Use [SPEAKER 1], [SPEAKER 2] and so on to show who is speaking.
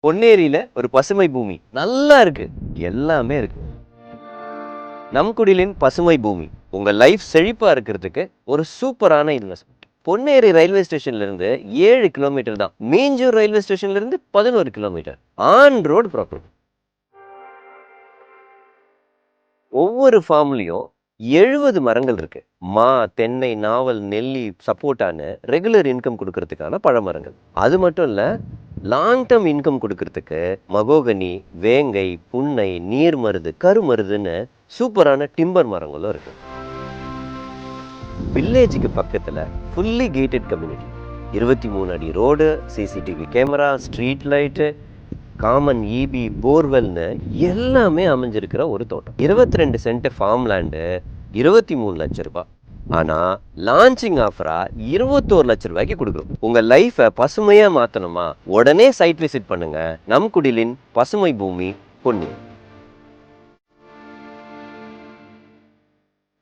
[SPEAKER 1] பொன்னேரியில ஒரு பசுமை பூமி நல்லா இருக்கு, எல்லாமே இருக்கு. நம் குடிலின் பசுமை பூமி உங்க லைஃப் செழிப்பா இருக்கிறதுக்கு ஒரு சூப்பரான இன்வெஸ்ட்மெண்ட். பொன்னேரி ரயில்வே ஸ்டேஷன்ல இருந்து 7 கிலோமீட்டர் தான். மீஞ்சூர் ரயில்வே ஸ்டேஷன்ல இருந்து 11 கிலோமீட்டர். On road property. ஒவ்வொரு ஃபார்ம்லயும் 70 மரங்கள் இருக்கு. மா, தென்னை, நாவல், நெல்லி, சப்போட்டான்னு ரெகுலர் இன்கம் கொடுக்கறதுக்கான பழமரங்கள். அது மட்டும் இல்ல, லாங் டேர்ம் இன்கம் கொடுக்கறதுக்கு மகோகனி, வேங்கை, புன்னை, நீர் மருது, கருமருதுன்னு சூப்பரான டிம்பர் மரங்களும் இருக்கு. வில்லேஜுக்கு பக்கத்துல ஃபுல்லி கேட்டட் கம்யூனிட்டி. 23 அடி road, CCTV camera, street light, common EB, போர்வெல்னு எல்லாமே அமைஞ்சிருக்கிற ஒரு தோட்டம். 22 சென்ட் ஃபார்ம் லேண்டு 23 லட்சம் ரூபாய். ஆனா லான்ச்சிங் ஆஃபரா 21 லட்சம் ரூபாய்க்கு கொடுக்குறோம். உங்க லைஃபை பசுமையா மாத்தணுமா? உடனே சைட் விசிட் பண்ணுங்க. நம் குடிலின் பசுமை பூமி, பொன்னேரி.